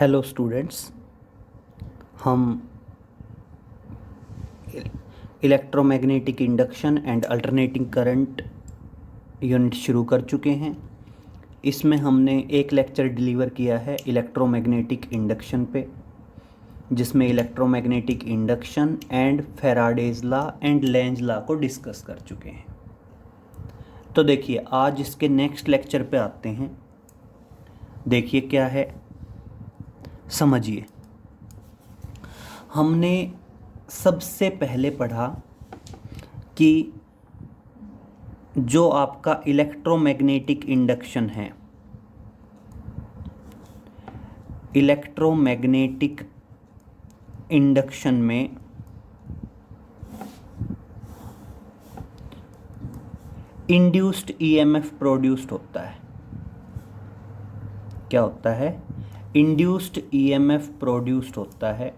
Hello students, हम electromagnetic induction and alternating current unit शुरू कर चुके हैं। इसमें हमने एक लेक्चर डिलीवर किया है इलेक्ट्रोमैग्नेटिक इंडक्शन पे, जिसमें electromagnetic induction and Faraday's law and Lenz law को डिस्कस कर चुके हैं। तो देखिए, आज इसके नेक्स्ट लेक्चर पे आते हैं। देखिए क्या है, समझिए। हमने सबसे पहले पढ़ा कि जो आपका इलेक्ट्रोमैग्नेटिक इंडक्शन है, इलेक्ट्रोमैग्नेटिक इंडक्शन में इंड्यूस्ड ईएमएफ प्रोड्यूस्ड होता है। क्या होता है? इंड्यूस्ड ईएमएफ प्रोड्यूस्ड होता है।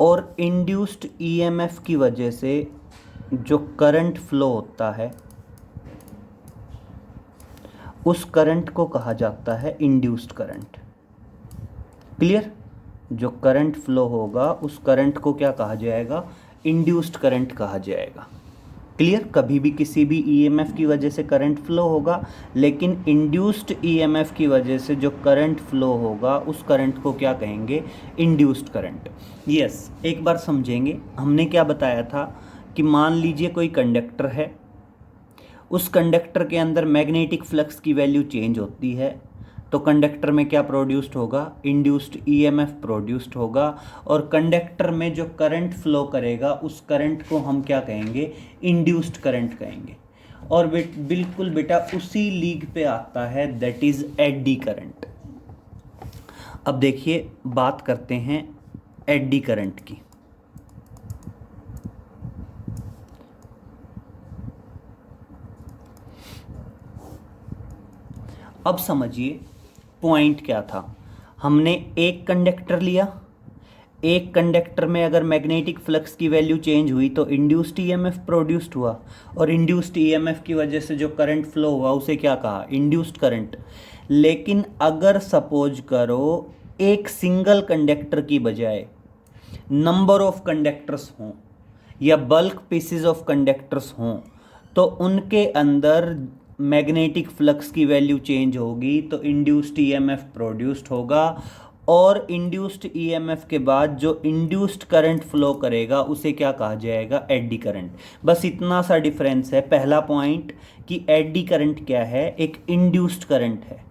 और इंड्यूस्ड ईएमएफ की वजह से जो करंट फ्लो होता है, उस करंट को कहा जाता है इंड्यूस्ड करंट। क्लियर? जो करंट फ्लो होगा उस करंट को क्या कहा जाएगा? इंड्यूस्ड करंट कहा जाएगा। क्लियर? कभी भी किसी भी ईएमएफ की वजह से करंट फ्लो होगा, लेकिन इंड्यूस्ड ईएमएफ की वजह से जो करंट फ्लो होगा उस करंट को क्या कहेंगे? Induced current. यस, एक बार समझेंगे। हमने क्या बताया था कि मान लीजिए कोई कंडक्टर है, उस कंडक्टर के अंदर मैग्नेटिक फ्लक्स की वैल्यू चेंज होती है, तो कंडक्टर में क्या प्रोड्यूस्ड होगा? इंड्यूस्ड ईएमएफ प्रोड्यूस्ड होगा। और कंडक्टर में जो करंट फ्लो करेगा उस करंट को हम क्या कहेंगे? इंड्यूस्ड करंट कहेंगे। और बिल्कुल बेटा उसी लीग पे आता है, दैट इज एडी करंट। अब देखिए, बात करते हैं एडी करंट की। अब समझिए पॉइंट क्या था। हमने एक कंडक्टर लिया, एक कंडक्टर में अगर मैग्नेटिक फ्लक्स की वैल्यू चेंज हुई तो इंड्यूस्ड ईएमएफ प्रोड्यूस्ड हुआ, और इंड्यूस्ड ईएमएफ की वजह से जो करंट फ्लो हुआ उसे क्या कहा? Induced current. लेकिन अगर सपोज करो एक सिंगल कंडक्टर की बजाय नंबर ऑफ कंडक्टर्स हों या बल्क पीसेस ऑफ कंडक्टर्स हों, तो उनके अंदर मैग्नेटिक फ्लक्स की वैल्यू चेंज होगी तो इंड्यूस्ड ईएमएफ प्रोड्यूस्ड होगा। और इंड्यूस्ड ईएमएफ के बाद जो इंड्यूस्ड करंट फ्लो करेगा उसे क्या कहा जाएगा? Eddy current. बस इतना सा डिफरेंस है। पहला पॉइंट कि एडी करंट क्या है? एक इंड्यूस्ड करंट है।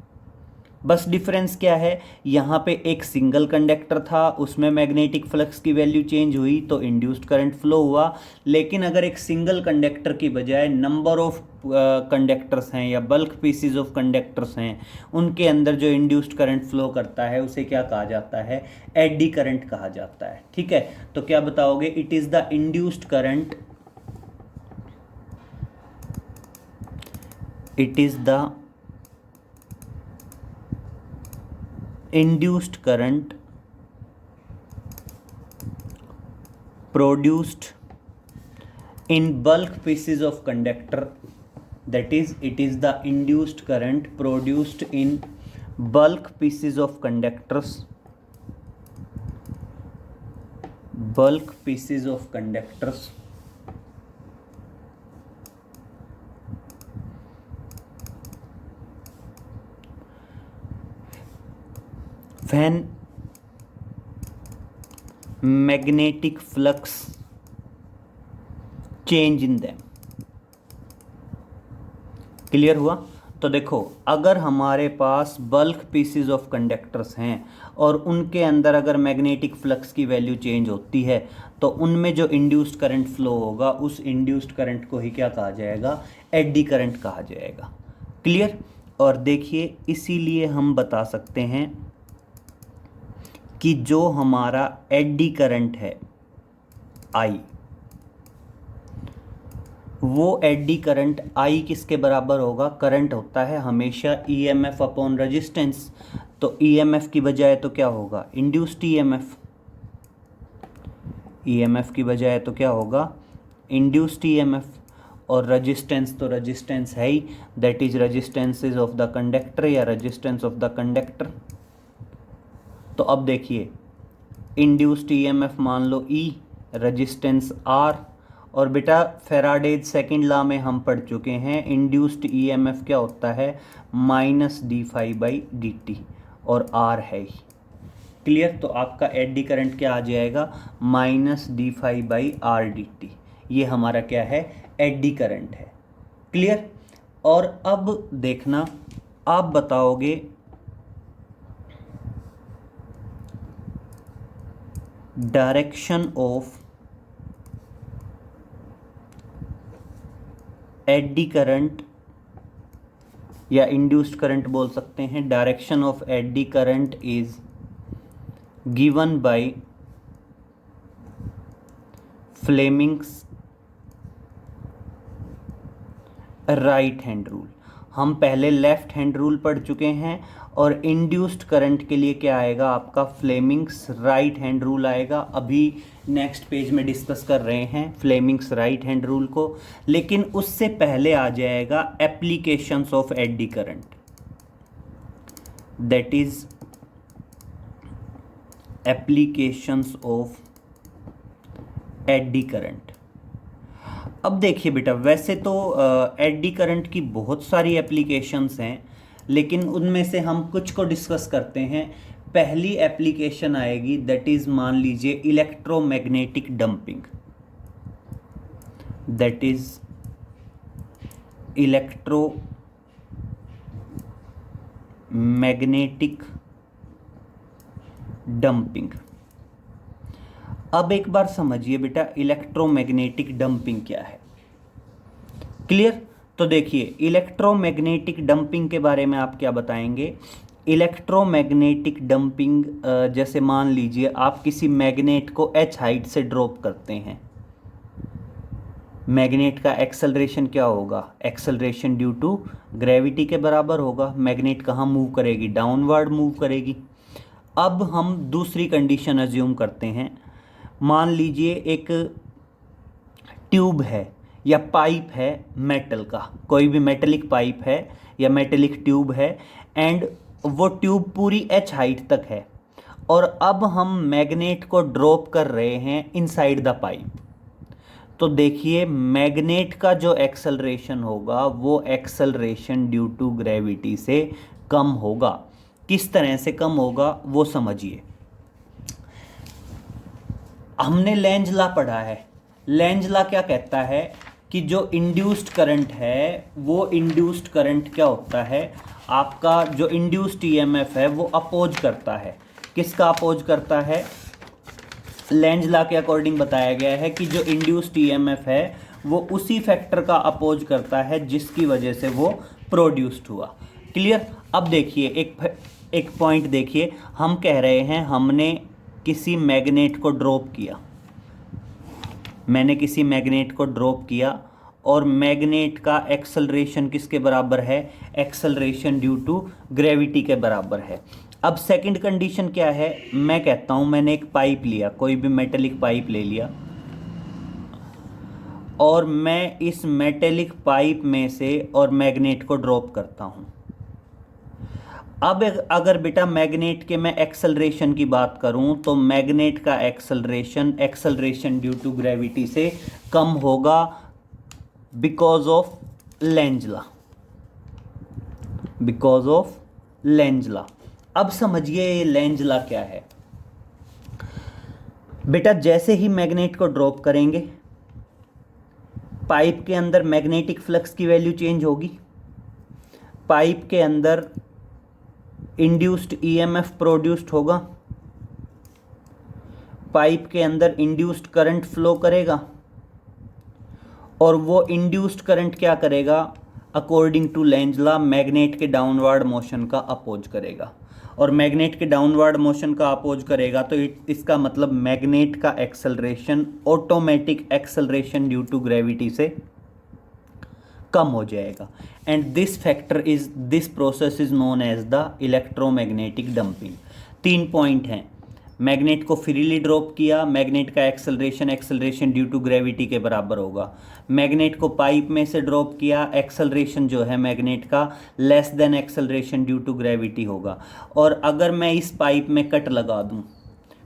बस डिफरेंस क्या है? यहाँ पे एक सिंगल कंडक्टर था, उसमें मैग्नेटिक फ्लक्स की वैल्यू चेंज हुई तो इंड्यूस्ड करंट फ्लो हुआ। लेकिन अगर एक सिंगल कंडक्टर की बजाय नंबर ऑफ कंडक्टर्स हैं या बल्क पीसीज ऑफ कंडक्टर्स हैं, उनके अंदर जो इंड्यूस्ड करंट फ्लो करता है उसे क्या कहा जाता है? एडी करंट कहा जाता है। ठीक है, तो क्या बताओगे? It is the induced current, it is the induced current produced in bulk pieces of conductor, that is it is the induced current produced in bulk pieces of conductors, bulk pieces of conductors when magnetic flux change in them। Clear हुआ? तो देखो, अगर हमारे पास bulk pieces of conductors हैं और उनके अंदर अगर मैग्नेटिक फ्लक्स की वैल्यू चेंज होती है तो उनमें जो इंड्यूस्ड करंट फ्लो होगा उस इंड्यूस्ड करंट को ही क्या कहा जाएगा? एडी करंट कहा जाएगा। क्लियर? और देखिए, इसीलिए हम बता सकते हैं कि जो हमारा एडी करंट है आई, वो एडी करंट आई किसके बराबर होगा? करंट होता है हमेशा ईएमएफ अपॉन रेजिस्टेंस। तो ईएमएफ की बजाय तो क्या होगा? Induced EMF. ईएमएफ की बजाय तो क्या होगा? Induced EMF. और रेजिस्टेंस तो रेजिस्टेंस है ही, that is resistances of the conductor या रेजिस्टेंस ऑफ द कंडक्टर। तो अब देखिए इंड्यूस्ड ईएमएफ मान लो ई, रेजिस्टेंस आर, और बेटा फेराडेज सेकंड लॉ में हम पढ़ चुके हैं इंड्यूस्ड ईएमएफ क्या होता है, minus d phi by d t, और आर है ही। क्लियर? तो आपका एडी करंट क्या आ जाएगा, minus d phi by r d t. ये हमारा क्या है, एडी करंट है। क्लियर? और अब देखना, आप बताओगे डायरेक्शन ऑफ एडी करंट या इंड्यूस्ड करंट बोल सकते हैं। Direction of eddy current is given by Fleming's right hand rule. हम पहले लेफ्ट हैंड रूल पढ़ चुके हैं, और इंड्यूस्ड करंट के लिए क्या आएगा आपका, फ्लेमिंग्स राइट हैंड रूल आएगा। अभी नेक्स्ट पेज में डिस्कस कर रहे हैं फ्लेमिंग्स राइट हैंड रूल को, लेकिन उससे पहले आ जाएगा applications of eddy current, that is applications of eddy current. अब देखिए बेटा, वैसे तो एडी करंट की बहुत सारी एप्लीकेशंस हैं, लेकिन उनमें से हम कुछ को डिस्कस करते हैं। पहली एप्लीकेशन आएगी दैट इज, मान लीजिए electromagnetic dumping, that is electromagnetic dumping. अब एक बार समझिए बेटा इलेक्ट्रोमैग्नेटिक डंपिंग क्या है। क्लियर? तो देखिए इलेक्ट्रोमैग्नेटिक डंपिंग के बारे में आप क्या बताएंगे। इलेक्ट्रोमैग्नेटिक डंपिंग जैसे मान लीजिए आप किसी मैग्नेट को h हाइट से ड्रॉप करते हैं, मैग्नेट का एक्सेलरेशन क्या होगा, एक्सेलरेशन ड्यू टू ग्रेविटी के बराबर होगा। मैग्नेट कहाँ मूव करेगी, डाउनवर्ड मूव करेगी। अब हम दूसरी कंडीशन अज्यूम करते हैं, मान लीजिए एक ट्यूब है या पाइप है मेटल का, कोई भी मेटेलिक पाइप है या मेटेलिक ट्यूब है, एंड वो ट्यूब पूरी h हाइट तक है, और अब हम मैग्नेट को ड्रॉप कर रहे हैं इनसाइड द पाइप। तो देखिए मैग्नेट का जो एक्सेलरेशन होगा वो एक्सेलरेशन ड्यू टू ग्रेविटी से कम होगा। किस तरह से कम होगा वो समझिए। हमने लेंज लॉ पढ़ा है। लेंज लॉ क्या कहता है कि जो इंड्यूस्ड करंट है वो इंड्यूस्ड करंट क्या होता है, आपका जो इंड्यूस्ड ईएमएफ है वो अपोज करता है। किसका अपोज करता है, लेंज लॉ के अकॉर्डिंग बताया गया है कि जो इंड्यूस्ड ईएमएफ है वो उसी फैक्टर का अपोज करता है जिसकी वजह से वो प्रोड्यूस्ड हुआ। क्लियर? अब देखिए एक पॉइंट देखिए, हम कह रहे हैं हमने किसी मैग्नेट को ड्रॉप किया, मैंने किसी मैग्नेट को ड्रॉप किया, और मैग्नेट का एक्सेलरेशन किसके बराबर है, एक्सेलरेशन ड्यू टू ग्रेविटी के बराबर है। अब सेकंड कंडीशन क्या है, मैं कहता हूं मैंने एक पाइप लिया, कोई भी मेटेलिक पाइप ले लिया, और मैं इस मेटेलिक पाइप में से और मैग्नेट को ड्रॉप करता हूं। अब अगर बेटा मैग्नेट के मैं एक्सेलरेशन की बात करूं तो मैग्नेट का एक्सेलरेशन ड्यू टू ग्रेविटी से कम होगा because of Lenz law, because of Lenz law. अब समझिए ये लेंज लॉ क्या है। बेटा जैसे ही मैग्नेट को ड्रॉप करेंगे पाइप के अंदर मैग्नेटिक फ्लक्स की वैल्यू चेंज होगी, पाइप के अंदर इंड्यूस्ड ईएमएफ प्रोड्यूस्ड होगा, पाइप के अंदर इंड्यूस्ड करंट फ्लो करेगा, और वो इंड्यूस्ड करंट क्या करेगा, according to Lenz law magnet के डाउनवर्ड मोशन का अपोज करेगा, और मैग्नेट के डाउनवर्ड मोशन का अपोज करेगा तो इसका मतलब मैग्नेट का acceleration automatic acceleration due to gravity से कम हो जाएगा, and this process is known as the electromagnetic damping. 3 point हैं, मैग्नेट को फ्रीली ड्रॉप किया, मैग्नेट का एक्सेलरेशन ड्यू टू ग्रेविटी के बराबर होगा। मैग्नेट को पाइप में से ड्रॉप किया, एक्सेलरेशन जो है मैग्नेट का less than acceleration due to gravity होगा। और अगर मैं इस पाइप में कट लगा दूं,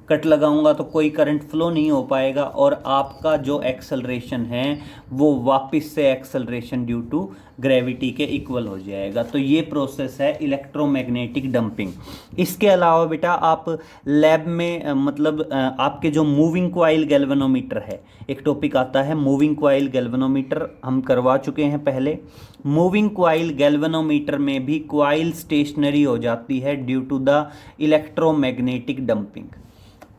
कट लगाऊंगा तो कोई करंट फ्लो नहीं हो पाएगा और आपका जो एक्सेलरेशन है वो वापस से एक्सेलरेशन ड्यू टू ग्रेविटी के इक्वल हो जाएगा। तो ये प्रोसेस है इलेक्ट्रोमैग्नेटिक डंपिंग। इसके अलावा बेटा आप लैब में आपके जो मूविंग कॉइल गैल्वेनोमीटर है, एक टॉपिक आता है मूविंग कॉइल गैल्वेनोमीटर, हम करवा चुके हैं पहले। मूविंग कॉइल गैल्वेनोमीटर में भी कॉइल स्टेशनरी हो जाती है due to the electromagnetic damping.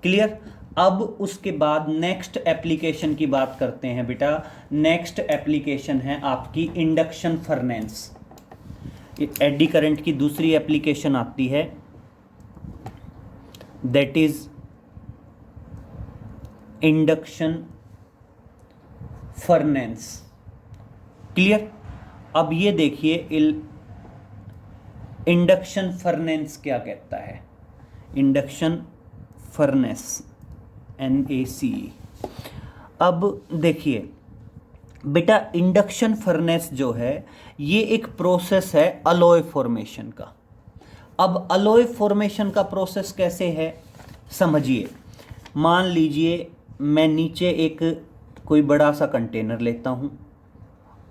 Clear. अब उसके बाद नेक्स्ट एप्लीकेशन की बात करते हैं बेटा। नेक्स्ट एप्लीकेशन है आपकी इंडक्शन फर्नेस। एडी करंट की दूसरी एप्लीकेशन आती है, that is induction furnace. Clear. अब ये देखिए इंडक्शन फर्नेस क्या कहता है। Induction furnace NACE। अब देखिए बेटा, इंडक्शन फर्नेस जो है ये एक प्रोसेस है अलॉय फॉर्मेशन का। अब अलॉय फॉर्मेशन का प्रोसेस कैसे है समझिए। मान लीजिए मैं नीचे एक कोई बड़ा सा कंटेनर लेता हूँ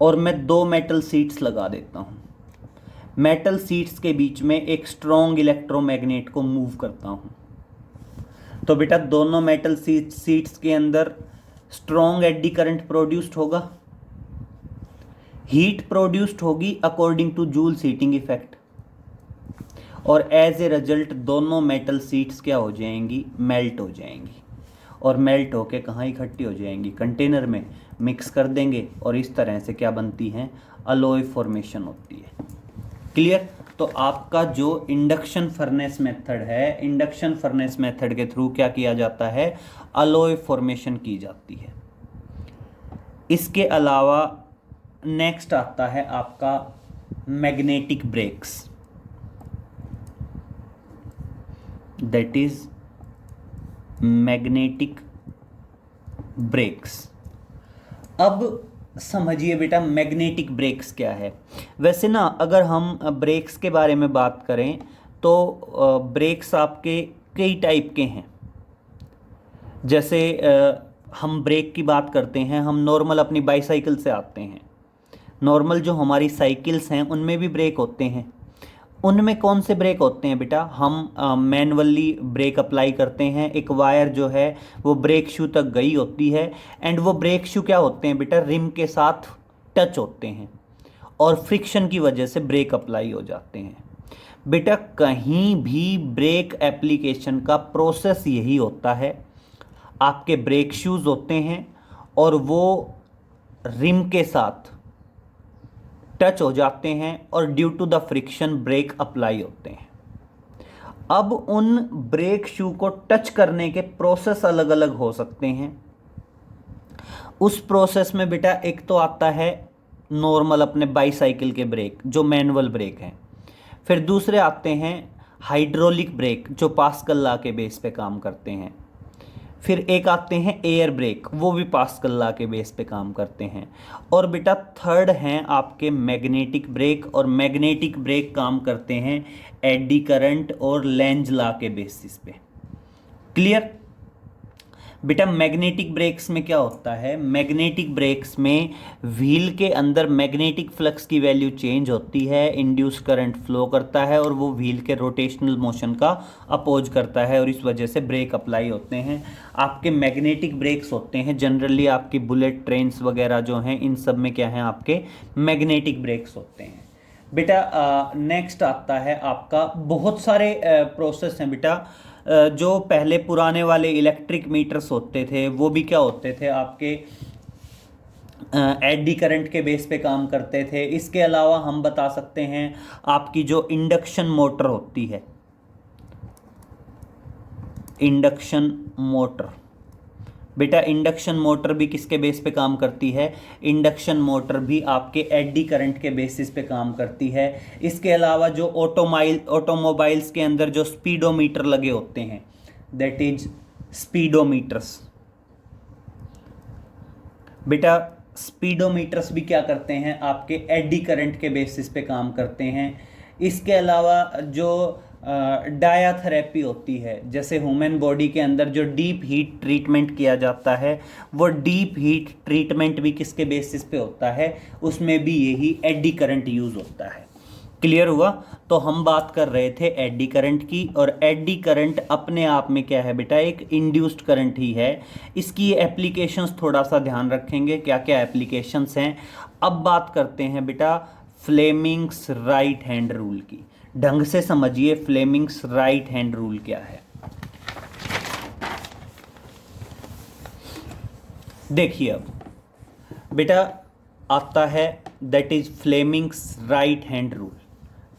और मैं 2 मेटल सीट्स लगा देता हूँ। मेटल सीट्स के बीच में एक स्ट्रॉन्ग इलेक्ट्रोमैग्नेट को मूव करता हूँ। तो बेटा दोनों मेटल सीट्स के अंदर स्ट्रॉन्ग एडी करंट प्रोड्यूस्ड होगा, हीट प्रोड्यूस्ड होगी according two joule heating effect, और एज ए रिजल्ट दोनों मेटल सीट्स क्या हो जाएंगी, मेल्ट हो जाएंगी। और मेल्ट होके कहाँ इकट्ठी हो जाएंगी, कंटेनर में मिक्स कर देंगे और इस तरह से क्या बनती हैं, अलॉय फॉर्मेशन होती है। क्लियर। तो आपका जो इंडक्शन फर्नेस मेथड है, इंडक्शन फर्नेस मेथड के थ्रू क्या किया जाता है, अलॉय फॉर्मेशन की जाती है। इसके अलावा नेक्स्ट आता है आपका magnetic brakes, that is magnetic brakes. अब समझिए बेटा मैग्नेटिक ब्रेक्स क्या है। वैसे ना अगर हम ब्रेक्स के बारे में बात करें तो ब्रेक्स आपके कई टाइप के हैं। जैसे हम ब्रेक की बात करते हैं, हम नॉर्मल अपनी बाईसाइकिल से आते हैं, नॉर्मल जो हमारी साइकिल्स हैं उनमें भी ब्रेक होते हैं। उनमें कौन से ब्रेक होते हैं बेटा, हम मैनुअली ब्रेक अप्लाई करते हैं, एक वायर जो है वो ब्रेक शू तक गई होती है एंड वो ब्रेक शू क्या होते हैं बेटा, रिम के साथ टच होते हैं और फ्रिक्शन की वजह से ब्रेक अप्लाई हो जाते हैं। बेटा कहीं भी ब्रेक एप्लीकेशन का प्रोसेस यही होता है, आपके ब्रेक शूज़ होते हैं और वो रिम के साथ टच हो जाते हैं और due to the friction brake apply होते हैं। अब उन ब्रेक शू को टच करने के प्रोसेस अलग अलग हो सकते हैं। उस प्रोसेस में बेटा एक तो आता है नॉर्मल अपने बाईसाइकिल के ब्रेक जो मैनुअल ब्रेक हैं, फिर दूसरे आते हैं हाइड्रोलिक ब्रेक जो पास्कल लॉ के बेस पे काम करते हैं, फिर एक आते हैं एयर ब्रेक वो भी पास्कल लॉ के बेस पे काम करते हैं, और बेटा थर्ड हैं आपके मैग्नेटिक ब्रेक, और मैग्नेटिक ब्रेक काम करते हैं एडी करंट और लेंज लॉ के बेसिस पे। क्लियर। बेटा मैग्नेटिक ब्रेक्स में क्या होता है, मैग्नेटिक ब्रेक्स में व्हील के अंदर मैग्नेटिक फ्लक्स की वैल्यू चेंज होती है, इंड्यूस करंट फ्लो करता है और वो व्हील के रोटेशनल मोशन का अपोज करता है और इस वजह से ब्रेक अप्लाई होते हैं। आपके मैग्नेटिक ब्रेक्स होते हैं जनरली आपकी बुलेट ट्रेन्स वगैरह जो हैं इन सब में क्या हैं, आपके मैग्नेटिक ब्रेक्स होते हैं। बेटा नेक्स्ट आता है आपका, बहुत सारे प्रोसेस हैं बेटा। जो पहले पुराने वाले इलेक्ट्रिक मीटर्स होते थे वो भी क्या होते थे, आपके एडी करंट के बेस पे काम करते थे। इसके अलावा हम बता सकते हैं आपकी जो इंडक्शन मोटर होती है, इंडक्शन मोटर। बेटा इंडक्शन मोटर भी किसके बेस पे काम करती है, इंडक्शन मोटर भी आपके एडी करंट के बेसिस पे काम करती है। इसके अलावा जो ऑटोमोबाइल्स के अंदर जो स्पीडोमीटर लगे होते हैं, दैट इज स्पीडोमीटर्स। बेटा स्पीडोमीटर्स भी क्या करते हैं, आपके एडी करंट के बेसिस पे काम करते हैं। इसके अलावा जो डायाथेरेपी होती है, जैसे ह्यूमन बॉडी के अंदर जो डीप हीट ट्रीटमेंट किया जाता है, वो डीप हीट ट्रीटमेंट भी किसके बेसिस पे होता है, उसमें भी यही एडी करंट यूज़ होता है। क्लियर हुआ? तो हम बात कर रहे थे एडी करंट की, और एडी करंट अपने आप में क्या है बेटा, एक इंड्यूस्ड करंट ही है। इसकी एप्लीकेशंस थोड़ा सा ध्यान रखेंगे, क्या क्या एप्लीकेशंस हैं। अब बात करते हैं बेटा फ्लेमिंग्स राइट हैंड रूल की। ढंग से समझिए फ्लेमिंग्स राइट हैंड रूल क्या है। देखिए अब बेटा आता है that is Fleming's right hand rule.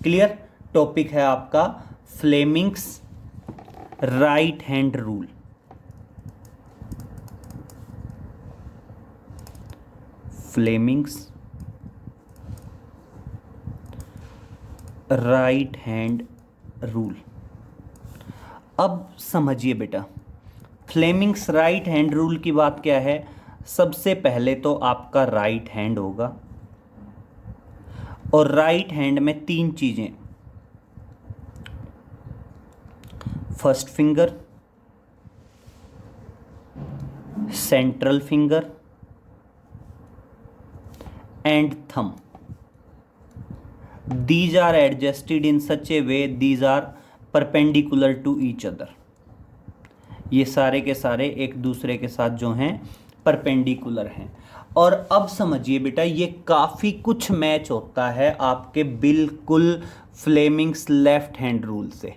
Clear? Topic है आपका Fleming's right hand rule. Fleming's right hand rule. अब समझिए बेटा फ्लेमिंग्स राइट हैंड रूल की बात क्या है। सबसे पहले तो आपका राइट हैंड होगा, और राइट हैंड में तीन चीजें, first finger, central finger and thumb. These are adjusted in such a way these are perpendicular to each other। ये सारे के सारे एक दूसरे के साथ जो हैं परपेंडिकुलर हैं। और अब समझिए बेटा ये काफ़ी कुछ मैच होता है आपके बिल्कुल फ्लेमिंग्स लेफ्ट हैंड रूल से।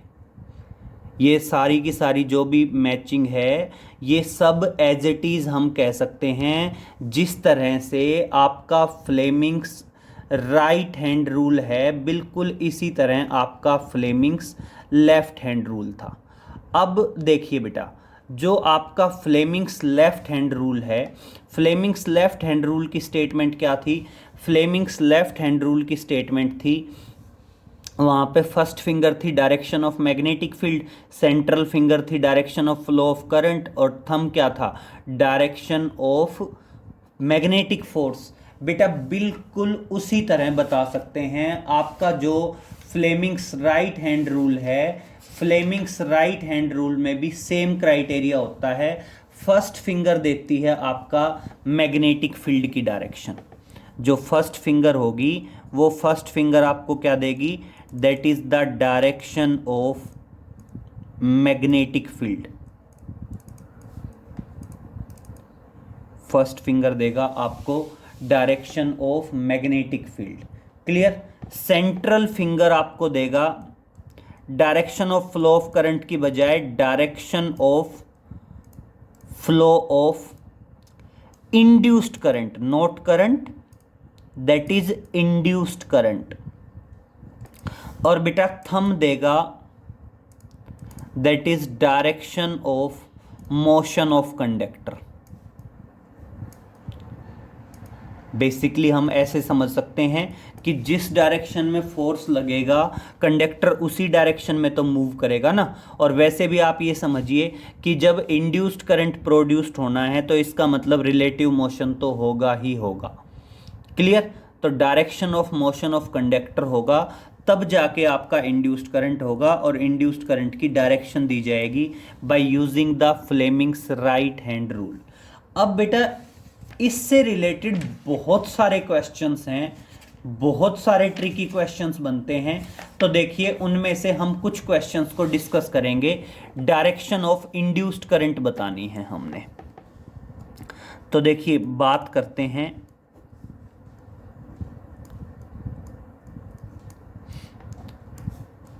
ये सारी की सारी जो भी मैचिंग है, ये सब एज इट इज़ हम कह सकते हैं, जिस तरह से आपका फ्लेमिंग्स राइट हैंड रूल है, बिल्कुल इसी तरह आपका फ्लेमिंग्स लेफ्ट हैंड रूल था। अब देखिए बेटा जो आपका फ्लेमिंग्स लेफ्ट हैंड रूल है, फ्लेमिंग्स लेफ्ट हैंड रूल की स्टेटमेंट क्या थी। फ्लेमिंग्स लेफ्ट हैंड रूल की स्टेटमेंट थी, वहाँ पे फर्स्ट फिंगर थी direction of magnetic field, central finger थी direction of flow of current, और थंब क्या था, डायरेक्शन ऑफ मैग्नेटिक फोर्स। बेटा बिल्कुल उसी तरह बता सकते हैं आपका जो फ्लेमिंग्स राइट हैंड रूल है, फ्लेमिंग्स राइट हैंड रूल में भी सेम क्राइटेरिया होता है। फर्स्ट फिंगर देती है आपका मैग्नेटिक फील्ड की डायरेक्शन। जो फर्स्ट फिंगर होगी वो फर्स्ट फिंगर आपको क्या देगी, that is the direction of magnetic field. First finger देगा आपको direction of magnetic field. Clear? Central finger आपको देगा direction of flow of current की बजाय direction of flow of induced current, not current, that is induced current. और बेटा thumb देगा that is direction of motion of conductor. Basically हम ऐसे समझ सकते हैं कि जिस डायरेक्शन में फोर्स लगेगा कंडक्टर उसी डायरेक्शन में तो मूव करेगा ना। और वैसे भी आप ये समझिए कि जब इंड्यूस्ड करंट प्रोड्यूस्ड होना है तो इसका मतलब रिलेटिव मोशन तो होगा ही होगा। क्लियर? तो direction of motion of conductor होगा, तब जाके आपका इंड्यूस्ड करंट होगा, और इंड्यूस्ड करंट की डायरेक्शन दी जाएगी by using the Fleming's right hand rule. अब बेटा इससे रिलेटेड बहुत सारे क्वेश्चंस हैं, बहुत सारे ट्रिकी क्वेश्चंस बनते हैं। तो देखिए उनमें से हम कुछ क्वेश्चंस को डिस्कस करेंगे। डायरेक्शन ऑफ इंड्यूस्ड करंट बतानी है हमने। तो देखिए बात करते हैं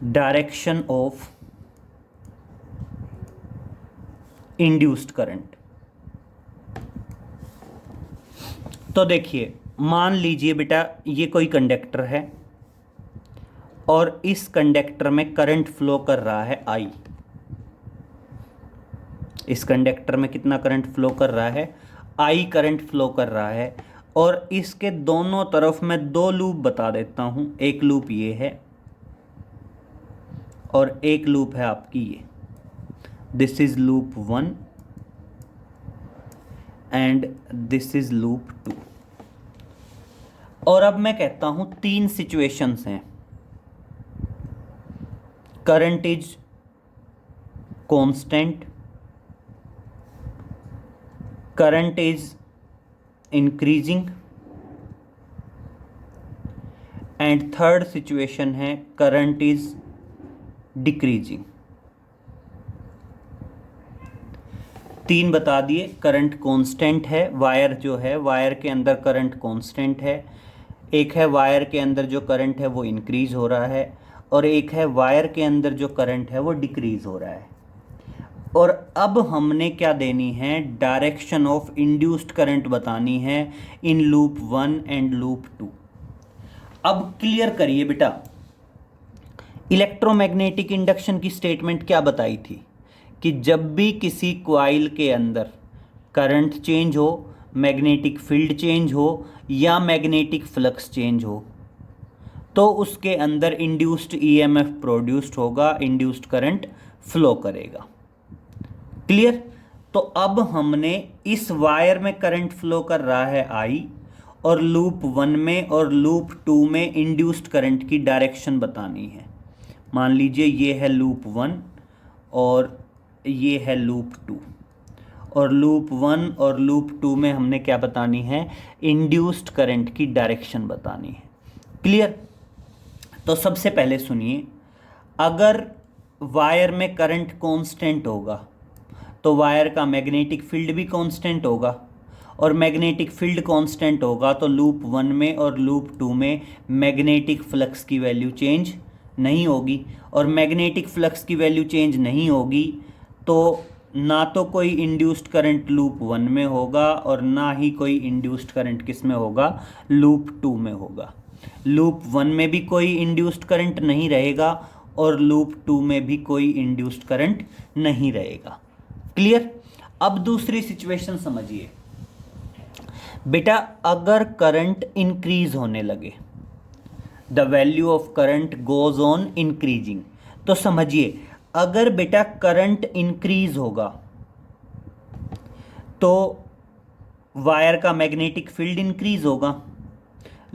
डायरेक्शन ऑफ इंड्यूस्ड करंट। तो देखिए मान लीजिए बेटा ये कोई कंडक्टर है और इस कंडक्टर में करंट फ्लो कर रहा है I। इस कंडक्टर में कितना करंट फ्लो कर रहा है, I करंट फ्लो कर रहा है। और इसके दोनों तरफ मैं दो लूप बता देता हूं, एक लूप ये है और एक लूप है आपकी ये। This is loop 1 and this is loop 2। और अब मैं कहता हूं 3 सिचुएशंस हैं। Current is constant, current is increasing and third situation है करंट इज डिक्रीजिंग। 3 बता दिए। करंट कांस्टेंट है, वायर जो है वायर के अंदर करंट कांस्टेंट है। एक है वायर के अंदर जो करंट है वो इंक्रीज हो रहा है, और एक है वायर के अंदर जो करंट है वो डिक्रीज हो रहा है। और अब हमने क्या देनी है, डायरेक्शन ऑफ इंड्यूस्ड करंट बतानी है इन लूप 1 एंड लूप 2। अब क्लियर करिए बेटा, इलेक्ट्रोमैग्नेटिक इंडक्शन की स्टेटमेंट क्या बताई थी कि जब भी किसी कॉइल के अंदर करंट चेंज हो, मैग्नेटिक फील्ड चेंज हो या मैग्नेटिक फ्लक्स चेंज हो, तो उसके अंदर इंड्यूस्ड ईएमएफ प्रोड्यूस्ड होगा, इंड्यूस्ड करंट फ्लो करेगा। क्लियर। तो अब हमने इस वायर में करंट फ्लो कर रहा है आई, और लूप 1 में और लूप 2 में इंड्यूस्ड करंट की डायरेक्शन बतानी है। मान लीजिए ये है लूप 1 और ये है लूप 2, और लूप 1 और लूप 2 में हमने क्या बतानी है, इंड्यूस्ड करंट की डायरेक्शन बतानी है। क्लियर। तो सबसे पहले सुनिए, अगर वायर में करंट कांस्टेंट होगा तो वायर का मैग्नेटिक फील्ड भी कांस्टेंट होगा, और मैग्नेटिक फील्ड कांस्टेंट होगा तो लूप 1 में और लूप 2 में मैग्नेटिक फ्लक्स की वैल्यू चेंज नहीं होगी। और मैग्नेटिक फ्लक्स की वैल्यू चेंज नहीं होगी तो ना तो कोई इंड्यूस्ड करंट लूप 1 में होगा और ना ही कोई इंड्यूस्ड करंट किस में होगा, लूप 2 में होगा। लूप 1 में भी कोई इंड्यूस्ड करंट नहीं रहेगा और लूप 2 में भी कोई इंड्यूस्ड करंट नहीं रहेगा। क्लियर। अब दूसरी सिचुएशन समझिए बेटा, अगर करंट इंक्रीज होने लगे, the value of current goes on increasing. तो समझिए, अगर बेटा करंट इंक्रीज होगा तो वायर का मैग्नेटिक फील्ड इंक्रीज होगा।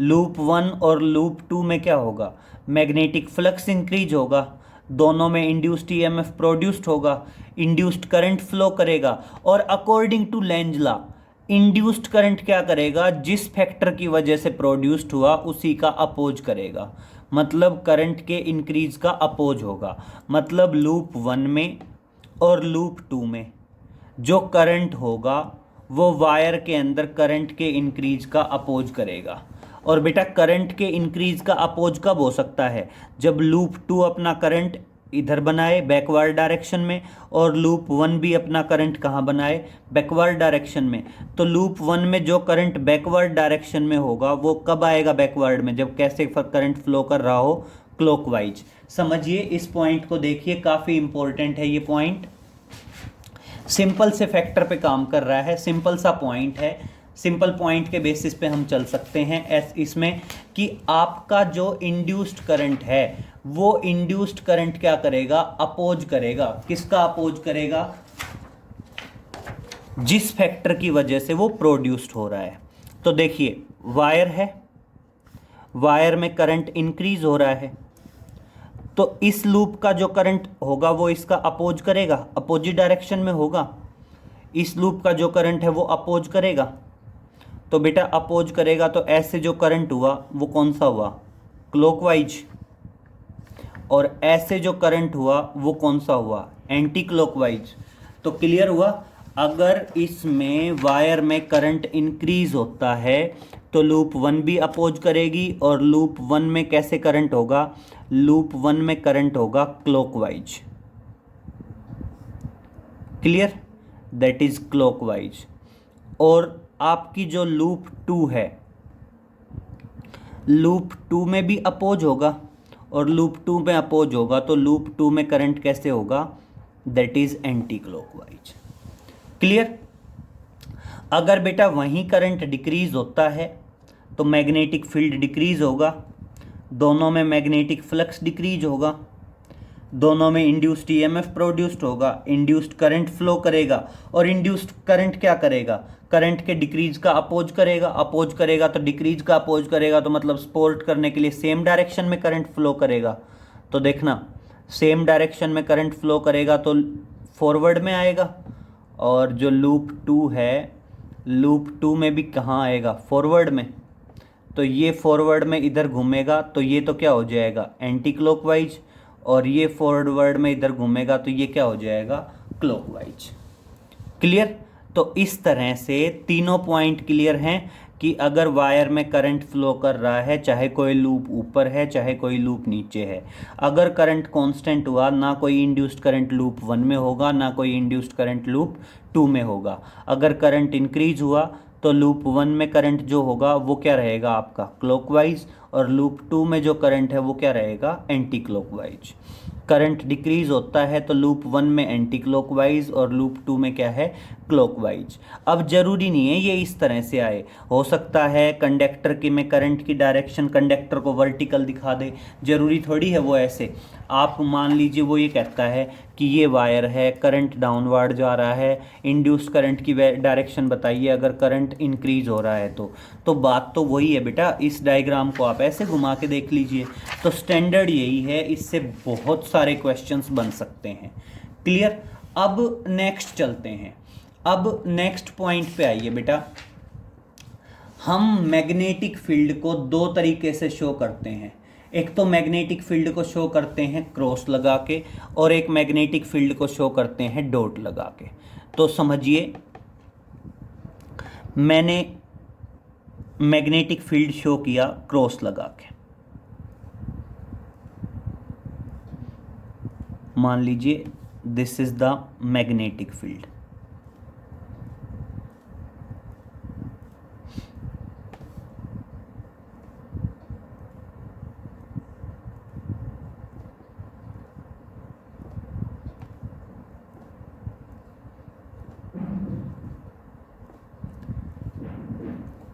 लूप 1 और लूप 2 में क्या होगा, मैग्नेटिक फ्लक्स इंक्रीज होगा, दोनों में इंड्यूस्ड ईएमएफ प्रोड्यूस्ड होगा, इंड्यूस्ड करंट फ्लो करेगा। और according to Lenz law, induced current क्या करेगा, जिस फैक्टर की वजह से प्रोड्यूस्ड हुआ उसी का अपोज करेगा, मतलब करंट के इंक्रीज का अपोज होगा। मतलब लूप 1 में और लूप 2 में जो करंट होगा वो वायर के अंदर करंट के इंक्रीज का अपोज करेगा। और बेटा करंट के इंक्रीज का अपोज कब हो सकता है, जब लूप 2 अपना करंट इधर बनाए बैकवर्ड डायरेक्शन में, और लूप 1 भी अपना करंट कहाँ बनाए, बैकवर्ड डायरेक्शन में। तो लूप 1 में जो करंट बैकवर्ड डायरेक्शन में होगा वो कब आएगा बैकवर्ड में, जब कैसे करंट फ्लो कर रहा हो, क्लॉकवाइज। समझिए इस पॉइंट को, देखिए काफ़ी इंपॉर्टेंट है ये पॉइंट। सिंपल से फैक्टर पे काम कर रहा है, सिंपल सा पॉइंट है, सिंपल पॉइंट के बेसिस पे हम चल सकते हैं इसमें कि आपका जो इंड्यूस्ड करंट है वो इंड्यूस्ड करंट क्या करेगा, अपोज करेगा। किसका अपोज करेगा, जिस फैक्टर की वजह से वो प्रोड्यूस्ड हो रहा है। तो देखिए वायर है, वायर में करंट इंक्रीज हो रहा है, तो इस लूप का जो करंट होगा वो इसका अपोज करेगा, अपोजिट डायरेक्शन में होगा। इस लूप का जो करंट है वो अपोज करेगा, तो बेटा अपोज करेगा तो ऐसे जो करंट हुआ वो कौन सा हुआ, क्लॉकवाइज। और ऐसे जो करंट हुआ वो कौन सा हुआ, एंटी क्लॉकवाइज। तो क्लियर हुआ, अगर इसमें वायर में करंट इंक्रीज होता है तो लूप 1 भी अपोज करेगी, और लूप 1 में कैसे करंट होगा, लूप 1 में करंट होगा clockwise. Clear, that is clockwise. और आपकी जो लूप 2 है, लूप 2 में भी अपोज होगा, और लूप 2 में अपोज होगा तो लूप 2 में करंट कैसे होगा, that is anti clockwise. Clear. अगर बेटा वहीं करंट डिक्रीज होता है तो मैग्नेटिक फील्ड डिक्रीज होगा, दोनों में मैग्नेटिक फ्लक्स डिक्रीज होगा, दोनों में इंड्यूस्ड ईएमएफ प्रोड्यूस्ड होगा, इंड्यूस्ड करंट फ्लो करेगा, और इंड्यूस्ड करंट क्या करेगा, करंट के डिक्रीज का अपोज करेगा तो डिक्रीज का अपोज करेगा, तो मतलब सपोर्ट करने के लिए सेम डायरेक्शन में करंट फ्लो करेगा। तो देखना, सेम डायरेक्शन में करंट फ्लो करेगा तो फॉरवर्ड में आएगा, और जो लूप 2 है, लूप 2 में भी कहाँ आएगा, फॉरवर्ड में। तो ये फॉरवर्ड में इधर घूमेगा तो ये तो क्या हो जाएगा, एंटी क्लॉकवाइज, और ये फॉरवर्ड में इधर घूमेगा तो ये क्या हो जाएगा, क्लॉकवाइज। क्लियर। तो इस तरह से तीनों पॉइंट क्लियर हैं कि अगर वायर में करंट फ्लो कर रहा है, चाहे कोई लूप ऊपर है चाहे कोई लूप नीचे है, अगर करंट कांस्टेंट हुआ, ना कोई इंड्यूस्ड करंट लूप 1 में होगा ना कोई इंड्यूस्ड करंट लूप 2 में होगा। अगर करंट इंक्रीज हुआ तो लूप 1 में करंट जो होगा वो क्या रहेगा आपका, क्लॉकवाइज, और लूप 2 में जो करंट है वो क्या रहेगा, एंटी क्लॉकवाइज। करंट डिक्रीज होता है तो लूप 1 में एंटी क्लॉकवाइज और लूप 2 में क्या है, क्लॉकवाइज। अब जरूरी नहीं है ये इस तरह से आए, हो सकता है कंडक्टर की में करंट की डायरेक्शन कंडक्टर को वर्टिकल दिखा दे, जरूरी थोड़ी है वो ऐसे। आप मान लीजिए वो ये कहता है कि ये वायर है, करंट डाउनवर्ड जा रहा है, इंड्यूस्ड करंट की डायरेक्शन बताइए अगर करंट इंक्रीज हो रहा है तो बात तो वही है बेटा। इस डायग्राम को आप ऐसे घुमा के देख लीजिए, तो स्टैंडर्ड यही है, इससे बहुत सारे क्वेश्चंस बन सकते हैं। क्लियर। अब नेक्स्ट चलते हैं, अब नेक्स्ट पॉइंट पे आइए बेटा। हम मैग्नेटिक फील्ड को दो तरीके से शो करते हैं, एक तो मैग्नेटिक फील्ड को शो करते हैं क्रॉस लगा के, और एक मैग्नेटिक फील्ड को शो करते हैं डॉट लगा के। तो समझिए, मैंने मैग्नेटिक फील्ड शो किया क्रॉस लगा के, मान लीजिए this is the magnetic field.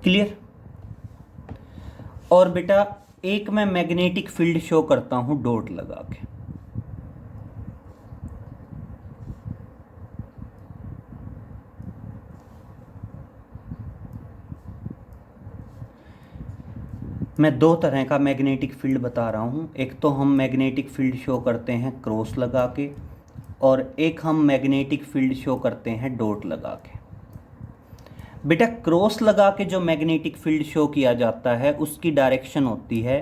Clear. और बेटा एक मैं मैग्नेटिक फील्ड शो करता हूं डॉट लगा के। मैं दो तरह का मैग्नेटिक फील्ड बता रहा हूं, एक तो हम मैग्नेटिक फील्ड शो करते हैं क्रॉस लगा के, और एक हम मैग्नेटिक फील्ड शो करते हैं डॉट लगा के। बेटा क्रॉस लगा के जो मैग्नेटिक फील्ड शो किया जाता है उसकी डायरेक्शन होती है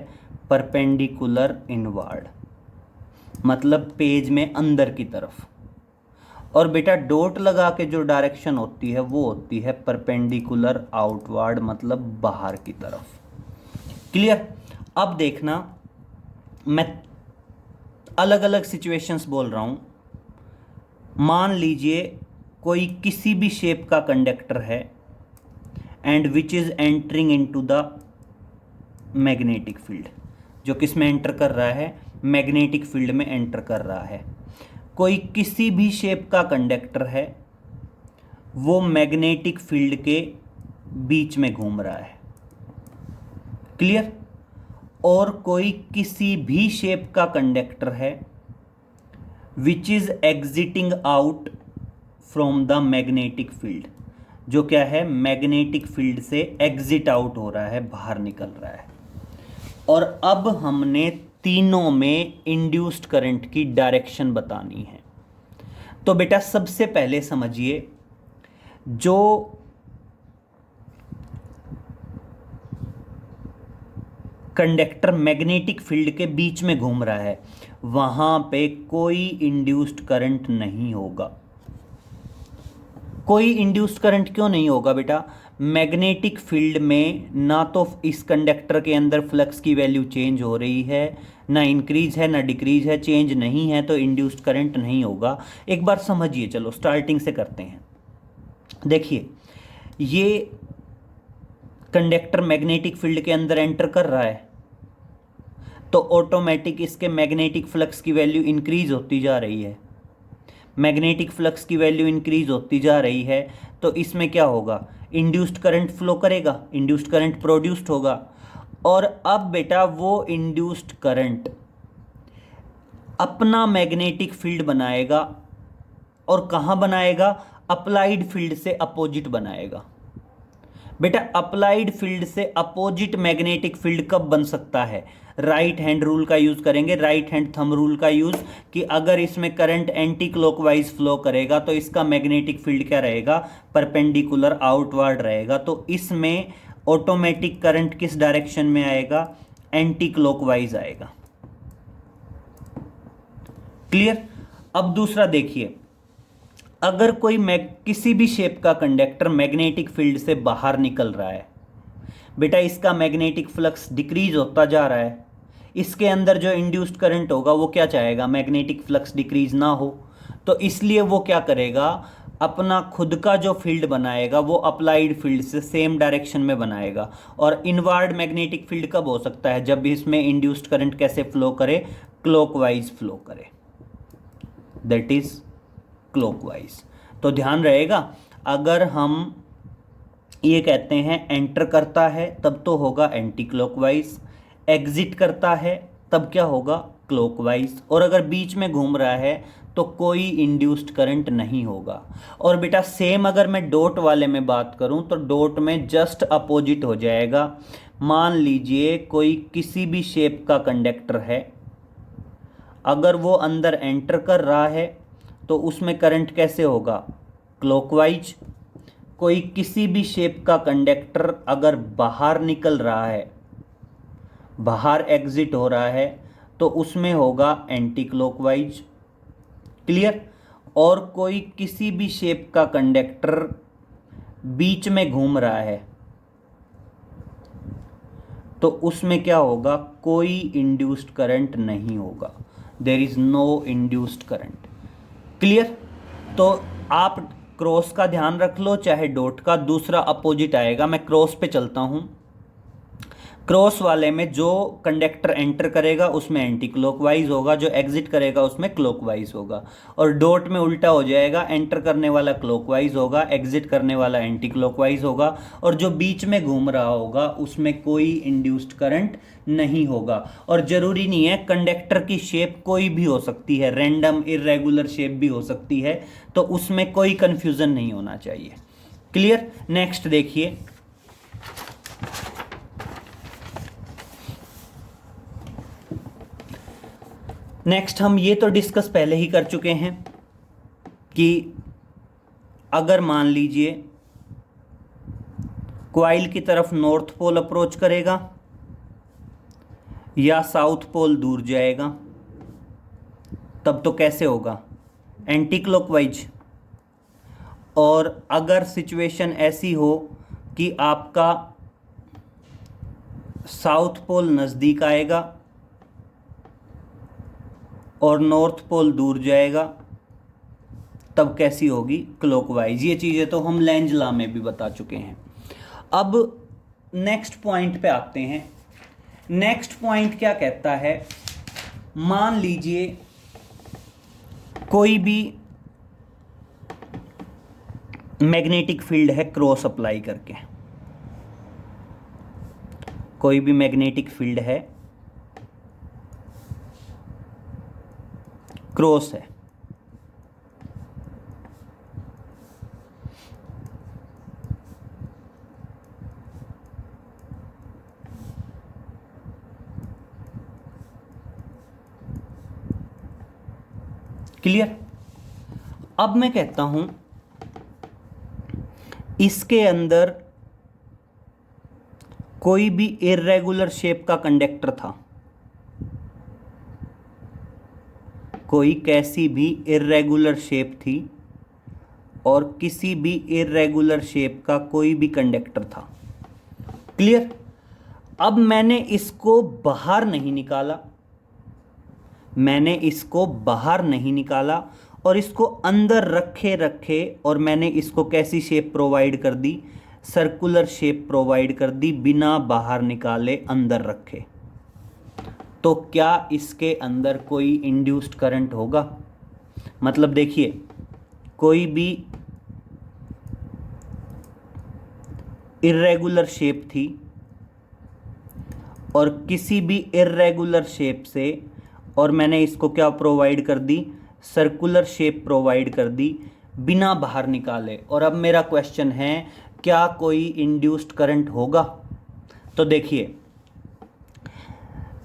परपेंडिकुलर इनवर्ड, मतलब पेज में अंदर की तरफ, और बेटा डॉट लगा के जो डायरेक्शन होती है वो होती है परपेंडिकुलर आउटवर्ड, मतलब बाहर की तरफ। क्लियर। अब देखना, मैं अलग अलग सिचुएशंस बोल रहा हूं। मान लीजिए कोई किसी भी शेप का कंडक्टर है and which is entering into the magnetic field, जो किस में एंटर कर रहा है, मैग्नेटिक फील्ड में एंटर कर रहा है। कोई किसी भी शेप का कंडक्टर है, वो मैग्नेटिक फील्ड के बीच में घूम रहा है। क्लियर। और कोई किसी भी शेप का कंडक्टर है which is exiting out from the magnetic field, जो क्या है, मैग्नेटिक फील्ड से एग्जिट आउट हो रहा है, बाहर निकल रहा है। और अब हमने तीनों में इंड्यूस्ड करंट की डायरेक्शन बतानी है। तो बेटा सबसे पहले समझिए, जो कंडक्टर मैग्नेटिक फील्ड के बीच में घूम रहा है वहां पे कोई इंड्यूस्ड करंट नहीं होगा। कोई इंड्यूस्ड करंट क्यों नहीं होगा बेटा, मैग्नेटिक फील्ड में ना तो इस कंडक्टर के अंदर फ्लक्स की वैल्यू चेंज हो रही है, ना इंक्रीज है ना डिक्रीज है, चेंज नहीं है, तो इंड्यूस्ड करंट नहीं होगा। एक बार समझिए, चलो स्टार्टिंग से करते हैं। देखिए ये कंडक्टर मैग्नेटिक फील्ड के अंदर एंटर कर रहा है तो ऑटोमेटिक इसके मैग्नेटिक फ्लक्स की वैल्यू इंक्रीज होती जा रही है। मैग्नेटिक फ्लक्स की वैल्यू इंक्रीज होती जा रही है तो इसमें क्या होगा, इंड्यूस्ड करंट फ्लो करेगा, इंड्यूस्ड करंट प्रोड्यूस्ड होगा। और अब बेटा वो इंड्यूस्ड करंट अपना मैग्नेटिक फील्ड बनाएगा, और कहाँ बनाएगा? अप्लाइड फील्ड से अपोजिट बनाएगा। बेटा अप्लाइड फील्ड से अपोजिट मैग्नेटिक फील्ड कब बन सकता है? राइट हैंड रूल का यूज करेंगे, राइट हैंड थंब रूल का यूज, कि अगर इसमें करंट एंटी क्लॉकवाइज फ्लो करेगा तो इसका मैग्नेटिक फील्ड क्या रहेगा? परपेंडिकुलर आउटवर्ड रहेगा। तो इसमें ऑटोमेटिक करंट किस डायरेक्शन में आएगा? एंटी क्लॉकवाइज आएगा। क्लियर? अब दूसरा देखिए, अगर कोई किसी भी शेप का कंडक्टर मैग्नेटिक फील्ड से बाहर निकल रहा है, बेटा इसका मैग्नेटिक फ्लक्स डिक्रीज होता जा रहा है, इसके अंदर जो इंड्यूस्ड करंट होगा वो क्या चाहेगा? मैग्नेटिक फ्लक्स डिक्रीज ना हो। तो इसलिए वो क्या करेगा? अपना खुद का जो फील्ड बनाएगा वो अप्लाइड फील्ड से सेम डायरेक्शन में बनाएगा। और इनवर्ड मैग्नेटिक फील्ड कब हो सकता है? जब इसमें इंड्यूस्ड करंट कैसे फ्लो करे? क्लॉकवाइज फ्लो करे, दैट इज क्लॉकवाइज। तो ध्यान रहेगा, अगर हम ये कहते हैं एंटर करता है तब तो होगा एंटी क्लॉकवाइज, एग्जिट करता है तब क्या होगा? क्लॉकवाइज। और अगर बीच में घूम रहा है तो कोई इंड्यूस्ड करंट नहीं होगा। और बेटा सेम अगर मैं डॉट वाले में बात करूं तो डॉट में जस्ट अपोजिट हो जाएगा। मान लीजिए कोई किसी भी शेप का कंडक्टर है, अगर वो अंदर एंटर कर रहा है तो उसमें करंट कैसे होगा? क्लॉकवाइज। कोई किसी भी शेप का कंडक्टर अगर बाहर निकल रहा है, बाहर एग्जिट हो रहा है, तो उसमें होगा एंटी क्लॉकवाइज। क्लियर? और कोई किसी भी शेप का कंडक्टर बीच में घूम रहा है तो उसमें क्या होगा? कोई इंड्यूस्ड करंट नहीं होगा, there is no induced current. Clear? तो आप क्रॉस का ध्यान रख लो चाहे डॉट का, दूसरा अपोजिट आएगा। मैं क्रॉस पे चलता हूं। क्रॉस वाले में जो कंडक्टर एंटर करेगा उसमें एंटी क्लॉकवाइज होगा, जो एग्जिट करेगा उसमें क्लॉकवाइज होगा। और डॉट में उल्टा हो जाएगा, एंटर करने वाला क्लॉकवाइज होगा, एग्जिट करने वाला एंटी क्लॉकवाइज होगा, और जो बीच में घूम रहा होगा उसमें कोई इंड्यूस्ड करंट नहीं होगा। और जरूरी नहीं है, कंडक्टर की शेप कोई भी हो सकती है, रैंडम इरेगुलर शेप भी हो सकती है, तो उसमें कोई कंफ्यूजन नहीं होना चाहिए। क्लियर? नेक्स्ट देखिए, नेक्स्ट हम ये तो डिस्कस पहले ही कर चुके हैं कि अगर मान लीजिए कॉइल की तरफ नॉर्थ पोल अप्रोच करेगा या साउथ पोल दूर जाएगा तब तो कैसे होगा? Anti clockwise. और अगर सिचुएशन ऐसी हो कि आपका साउथ पोल नज़दीक आएगा और नॉर्थ पोल दूर जाएगा तब कैसी होगी? क्लॉकवाइज। ये चीज़ें तो हम लेंज लॉ में भी बता चुके हैं। अब नेक्स्ट पॉइंट पे आते हैं। नेक्स्ट पॉइंट क्या कहता है? मान लीजिए कोई भी मैग्नेटिक फील्ड है क्रॉस अप्लाई करके, कोई भी मैग्नेटिक फील्ड है क्रॉस है, क्लियर? अब मैं कहता हूं इसके अंदर कोई भी इर्रेगुलर शेप का कंडक्टर था, कोई कैसी भी इर्रेगुलर शेप थी और किसी भी इर्रेगुलर शेप का कोई भी कंडक्टर था। क्लियर? अब मैंने इसको बाहर नहीं निकाला, मैंने इसको बाहर नहीं निकाला और इसको अंदर रखे रखे और मैंने इसको कैसी शेप प्रोवाइड कर दी? सर्कुलर शेप प्रोवाइड कर दी, बिना बाहर निकाले अंदर रखे। तो क्या इसके अंदर कोई इंड्यूस्ड करंट होगा? मतलब देखिए, कोई भी इर्रेगुलर शेप थी और किसी भी इर्रेगुलर शेप से और मैंने इसको क्या प्रोवाइड कर दी, सर्कुलर शेप प्रोवाइड कर दी बिना बाहर निकाले। और अब मेरा क्वेश्चन है, क्या कोई इंड्यूस्ड करंट होगा? तो देखिए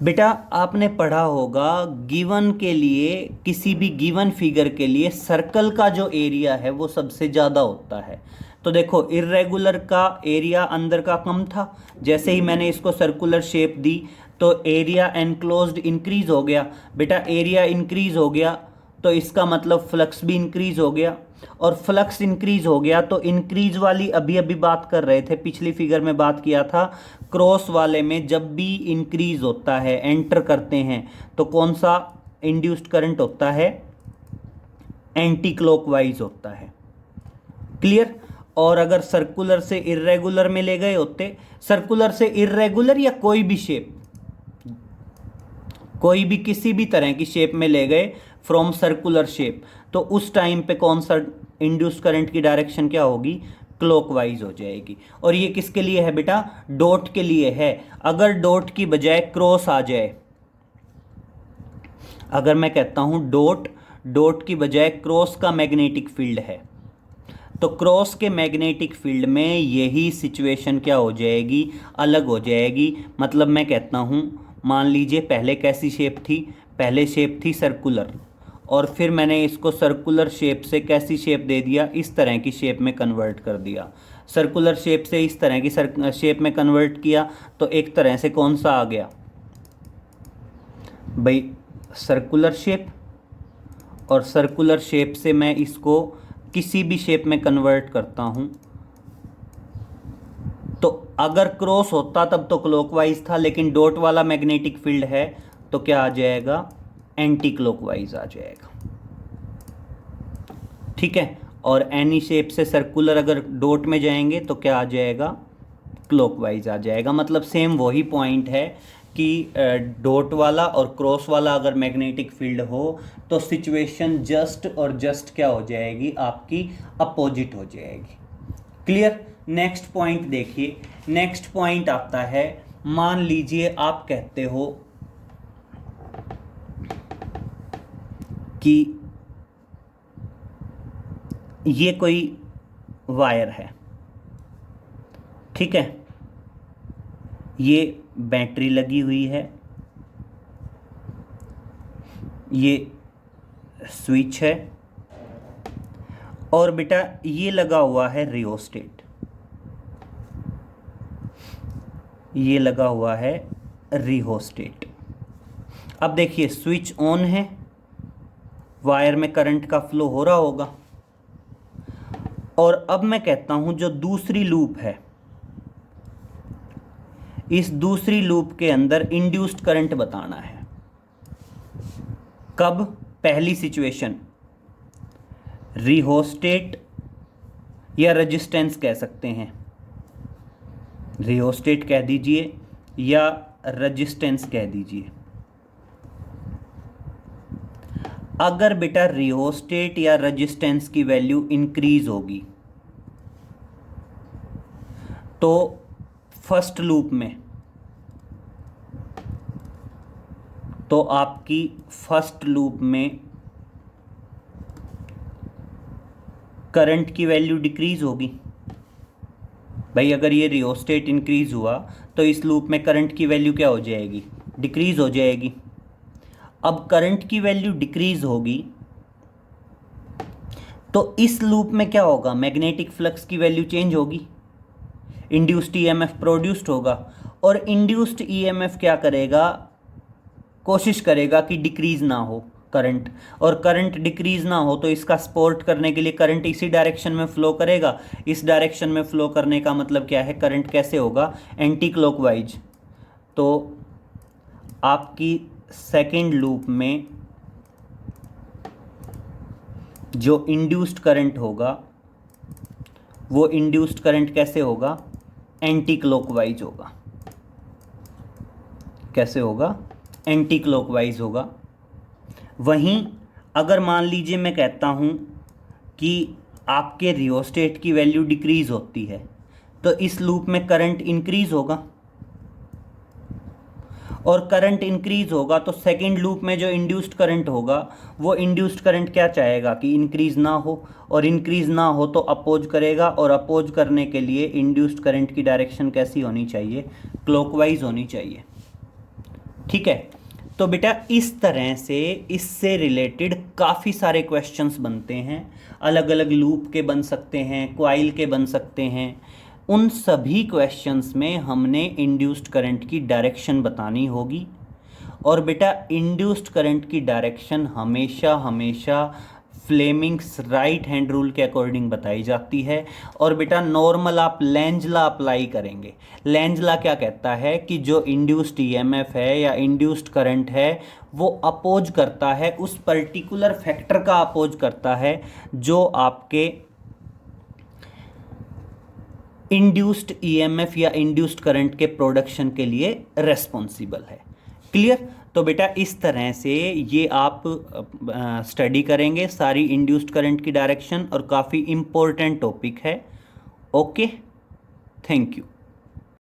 बेटा, आपने पढ़ा होगा गिवन के लिए, किसी भी गिवन फिगर के लिए सर्कल का जो एरिया है वो सबसे ज़्यादा होता है। तो देखो इर्रेगुलर का एरिया अंदर का कम था, जैसे ही मैंने इसको सर्कुलर शेप दी तो एरिया एनक्लोज्ड इंक्रीज हो गया। बेटा एरिया इंक्रीज हो गया तो इसका मतलब फ्लक्स भी इंक्रीज हो गया, और फ्लक्स इंक्रीज हो गया तो इंक्रीज वाली अभी अभी बात कर रहे थे, पिछली फिगर में बात किया था, क्रॉस वाले में जब भी इंक्रीज होता है, एंटर करते हैं, तो कौन सा इंड्यूस्ड करंट होता है? एंटी क्लॉकवाइज होता है। क्लियर? और अगर सर्कुलर से इर्रेगुलर में ले गए होते, सर्कुलर से इर्रेगुलर या कोई भी शेप, कोई भी किसी भी तरह की शेप में ले गए फ्रॉम सर्कुलर शेप, तो उस टाइम पे कौन सा इंड्यूस्ड करंट की डायरेक्शन क्या होगी? क्लॉकवाइज हो जाएगी। और ये किसके लिए है बेटा? डॉट के लिए है। अगर डॉट की बजाय क्रॉस आ जाए, अगर मैं कहता हूं डॉट की बजाय क्रॉस का मैग्नेटिक फील्ड है, तो क्रॉस के मैग्नेटिक फील्ड में यही सिचुएशन क्या हो जाएगी? अलग हो जाएगी। मतलब मैं कहता हूं, मान लीजिए पहले कैसी शेप थी? पहले शेप थी सर्कुलर, और फिर मैंने इसको सर्कुलर शेप से कैसी शेप दे दिया? इस तरह की शेप में कन्वर्ट कर दिया। सर्कुलर शेप से इस तरह की शेप में कन्वर्ट किया तो एक तरह से कौन सा आ गया भाई? Circular shape. और सर्कुलर शेप से मैं इसको किसी भी शेप में कन्वर्ट करता हूं, तो अगर क्रॉस होता तब तो क्लॉकवाइज था, लेकिन डॉट वाला मैग्नेटिक फील्ड है तो क्या आ जाएगा? एंटी क्लॉकवाइज आ जाएगा। ठीक है? और एनी शेप से सर्कुलर अगर डॉट में जाएंगे तो क्या आ जाएगा? क्लॉकवाइज आ जाएगा। मतलब सेम वही पॉइंट है कि डॉट वाला और क्रॉस वाला अगर मैग्नेटिक फील्ड हो तो सिचुएशन जस्ट और जस्ट क्या हो जाएगी? आपकी अपोजिट हो जाएगी। क्लियर? नेक्स्ट पॉइंट देखिए। नेक्स्ट पॉइंट आता है, मान लीजिए आप कहते हो कि ये कोई वायर है, ठीक है, ये बैटरी लगी हुई है, ये स्विच है, और बेटा ये लगा हुआ है रियोस्टेट, ये लगा हुआ है रियोस्टेट। अब देखिए स्विच ऑन है, वायर में करंट का फ्लो हो रहा होगा, और अब मैं कहता हूं जो दूसरी लूप है, इस दूसरी लूप के अंदर इंड्यूस्ड करंट बताना है। कब? पहली सिचुएशन, रियोस्टेट या रेजिस्टेंस कह सकते हैं, रियोस्टेट कह दीजिए या रेजिस्टेंस कह दीजिए। अगर बेटा रियोस्टेट या रेजिस्टेंस की वैल्यू इंक्रीज होगी तो फर्स्ट लूप में, तो आपकी फर्स्ट लूप में करंट की वैल्यू डिक्रीज होगी। भाई अगर ये रियोस्टेट इंक्रीज हुआ तो इस लूप में करंट की वैल्यू क्या हो जाएगी? डिक्रीज हो जाएगी। अब करंट की वैल्यू डिक्रीज होगी तो इस लूप में क्या होगा? मैग्नेटिक फ्लक्स की वैल्यू चेंज होगी, इंड्यूस्ड ईएमएफ प्रोड्यूस्ड होगा, और इंड्यूस्ड ईएमएफ क्या करेगा? कोशिश करेगा कि डिक्रीज ना हो करंट, और करंट डिक्रीज ना हो तो इसका सपोर्ट करने के लिए करंट इसी डायरेक्शन में फ्लो करेगा। इस डायरेक्शन में फ्लो करने का मतलब क्या है? करंट कैसे होगा? Anti clockwise. तो आपकी सेकेंड लूप में जो इंड्यूस्ड करंट होगा वो इंड्यूस्ड करंट कैसे होगा? एंटी क्लॉकवाइज होगा। कैसे होगा? एंटी क्लॉकवाइज होगा। वहीं अगर मान लीजिए मैं कहता हूं कि आपके रियोस्टेट की वैल्यू डिक्रीज होती है तो इस लूप में करंट इंक्रीज होगा, और करंट इंक्रीज होगा तो सेकंड लूप में जो इंड्यूस्ड करंट होगा वो इंड्यूस्ड करंट क्या चाहेगा कि इंक्रीज ना हो, और इंक्रीज ना हो तो अपोज करेगा, और अपोज करने के लिए इंड्यूस्ड करंट की डायरेक्शन कैसी होनी चाहिए, क्लॉकवाइज होनी चाहिए। ठीक है, तो बेटा इस तरह से इससे रिलेटेड काफ़ी सारे क्वेश्चंस बनते हैं, अलग अलग लूप के बन सकते हैं, क्वाइल के बन सकते हैं। उन सभी क्वेश्चंस में हमने इंड्यूस्ड करंट की डायरेक्शन बतानी होगी, और बेटा इंड्यूस्ड करंट की डायरेक्शन हमेशा हमेशा फ्लेमिंग्स राइट हैंड रूल के अकॉर्डिंग बताई जाती है। और बेटा नॉर्मल आप लेंज लॉ अप्लाई करेंगे। लेंज लॉ क्या कहता है कि जो इंड्यूस्ड ईएमएफ है या इंड्यूस्ड करंट है वो अपोज करता है, उस पर्टिकुलर फैक्टर का अपोज करता है जो आपके इंड्यूस्ड ईएमएफ या इंड्यूस्ड करंट के प्रोडक्शन के लिए रेस्पॉन्सिबल है। क्लियर? तो बेटा इस तरह से ये आप स्टडी करेंगे सारी इंड्यूस्ड करंट की डायरेक्शन, और काफ़ी इम्पोर्टेंट टॉपिक है। Okay, thank you.